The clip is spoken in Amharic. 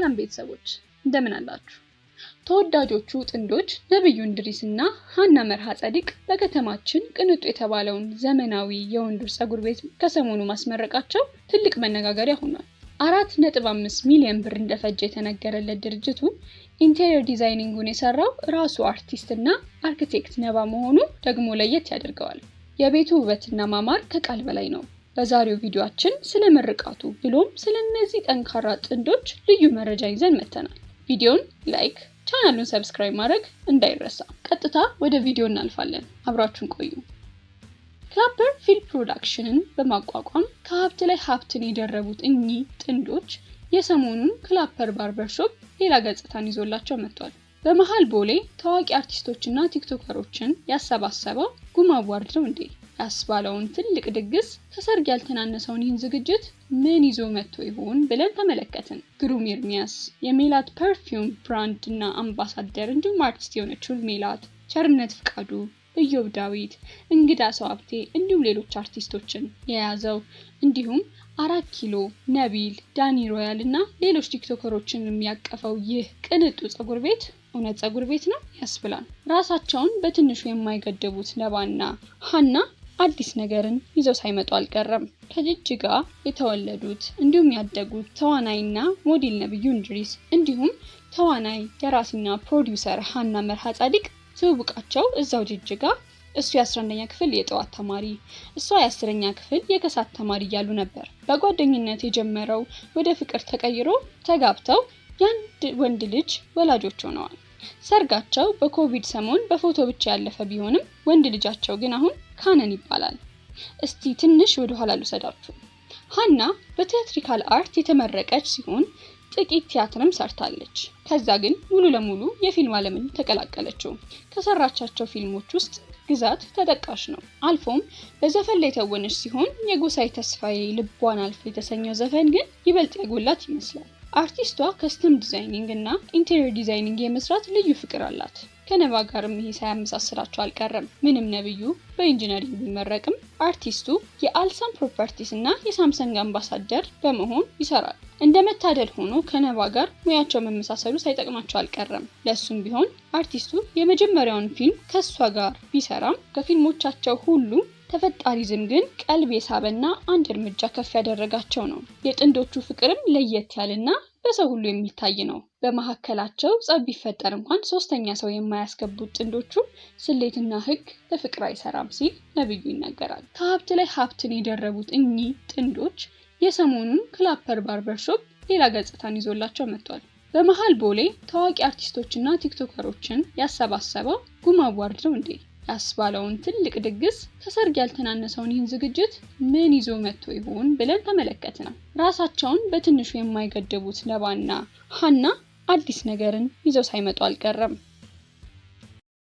ሰላም ቤተሰቦች እንደምን አላችሁ? ተወዳጆቹ ጥንዶች ነብዩ እንድሪስና ሀና መርሃ ጸዲቅ በከተማችን ቅንጡ የተባለውን ዘመናዊ የወንዶች ፀጉር ቤት ከሰሞኑ ማስመረቃቸው ትልቅ መነጋገሪያ ሆኗል። 4.5 ሚሊዮን ብር እንደፈጀ የተነገረለት ድርጅቱ ኢንቴሪየር ዲዛይኒንጉን የሰራው ራሱ አርቲስትና አርኪቴክት ነባ መሆኑ ደግሞ ለየት ያደርገዋል። የቤቱ ውበትና ማማር ከቃል በላይ ነው። በዛሬው ቪዲዮአችን ስለ ምርቃቱ ብሎም ስለነዚህ ጠንካራ ጥንዶች ልዩ መረጃ ይዘን መተናል። ቪዲዮን ላይክ፣ ቻናሉን ሰብስክራይብ ማድረግ እንዳይረሳ። ቀጥታ ወደ ቪዲዮ እናልፋለን። አብራችሁን ቆዩ። ክላፐር ፊልም ፕሮዳክሽንን በማቋቋም ከሀብት ላይ ሀብትን የደረቡት እኚህ ጥንዶች የሰሞኑን ክላፐር ባርበርሾፕ ሌላ ገጽታን ይዞላቸው መጥቷል። በመሃል ቦሌ ታዋቂ አርቲስቶችና ቲክቶከሮችን ያሰባሰበው ጉማ አዋርድ ነው እንዴ ያስባለውን ትልቅ ድግስ ከሰርግ ያልተናነሰውን ይህን ዝግጅት ምን ይዞ መጥቶ ይሆን ብለን ተመለከትን። ግሩም ኤርሚያስ የሜላት ፐርፊውም ብራንድ እና አምባሳደር እንዲሁም አርቲስት የሆነችው ሜላት፣ ቸርነት ፍቃዱ፣ ኢዮብ ዳዊት፣ እንግዳ ሰው ሀብቴ እንዲሁም ሌሎች አርቲስቶችን የያዘው እንዲሁም 4 ኪሎ፣ ነቢል፣ ዳኒ ሮያል እና ሌሎች ቲክቶከሮችን የሚያቀፈው ይህ ቅንጡ ፀጉር ቤት እውነት ፀጉር ቤት ነው ያስብላል። ራሳቸውን በትንሹ የማይገድቡት ነባና ሀና አዲስ ነገርን ይዘው ሳይመጡ አልቀረም። ከጅጅጋ የተወለዱት እንዲሁም ያደጉት ተዋናይና ሞዴል ነብዩ እንድሪስ እንዲሁም ተዋናይ ደራሲና ፕሮዲውሰር ሀና መርሃ ጸዲቅ ትውውቃቸው እዛው ጅጅጋ፣ እሱ የ11ኛ ክፍል የጠዋት ተማሪ እሷ የ10ኛ ክፍል የከሳት ተማሪ እያሉ ነበር በጓደኝነት የጀመረው ወደ ፍቅር ተቀይሮ ተጋብተው የአንድ ወንድ ልጅ ወላጆች ሆነዋል። ሰርጋቸው በኮቪድ ሰሞን በፎቶ ብቻ ያለፈ ቢሆንም ወንድ ልጃቸው ግን አሁን ካነን ይባላል። እስቲ ትንሽ ወደ ኋላ ልውሰዳችሁ። ሀና በቲያትሪካል አርት የተመረቀች ሲሆን ጥቂት ቲያትርም ሰርታለች። ከዛ ግን ሙሉ ለሙሉ የፊልም ዓለምን ተቀላቀለችው። ከሰራቻቸው ፊልሞች ውስጥ ግዛት ተጠቃሽ ነው። አልፎም በዘፈን ላይ ተወነች ሲሆን የጎሳይ ተስፋዬ ልቧን አልፎ የተሰኘው ዘፈን ግን ይበልጥ ያጎላት ይመስላል። አርቲስቷ ከስተም ዲዛይኒንግ እና ኢንቴሪየር ዲዛይኒንግ የመስራት ልዩ ፍቅር አላት። ከነባ ጋርም ይሄ ሳያመሳስላቸው አልቀረም። ምንም ነብዩ በኢንጂነሪንግ ቢመረቅም አርቲስቱ የአልሳም ፕሮፐርቲስ እና የሳምሰንግ አምባሳደር በመሆን ይሰራል። እንደመታደል ሆኖ ከነባ ጋር ሙያቸው መመሳሰሉ ሳይጠቅማቸው አልቀረም። ለሱም ቢሆን አርቲስቱ የመጀመሪያውን ፊልም ከሷ ጋር ቢሰራም ከፊልሞቻቸው ሁሉ ተፈጣሪዝም ግን ቀልብ የሳበና አንድ እርምጃ ከፍ ያደረጋቸው ነው። የጥንዶቹ ፍቅርም ለየት ያለና በሰው ሁሉ የሚታይ ነው። በመሐከላቸው ጸብ ቢፈጠር እንኳን ሶስተኛ ሰው የማያስገቡት ጥንዶቹ ስሌትና ሕግ ለፍቅር አይሰራም ሲል ነብዩ ይናገራል። ከሀብት ላይ ሀብትን የደረቡት እኚህ ጥንዶች የሰሞኑን ክላፐር ባርበርሾፕ ሌላ ገጽታን ይዞላቸው መጥቷል። በመሃል ቦሌ ታዋቂ አርቲስቶችና ቲክቶከሮችን ያሰባሰበው ጉማ አዋርድ ነው እንዴ ያስባለውን ትልቅ ድግስ ከሰርግ ያልተናነሰውን ይህን ዝግጅት ምን ይዞ መጥቶ ይሆን ብለን ተመለከትን። ራሳቸውን በትንሹ የማይገድቡት ነባና ሀና አዲስ ነገርን ይዘው ሳይመጡ አልቀረም።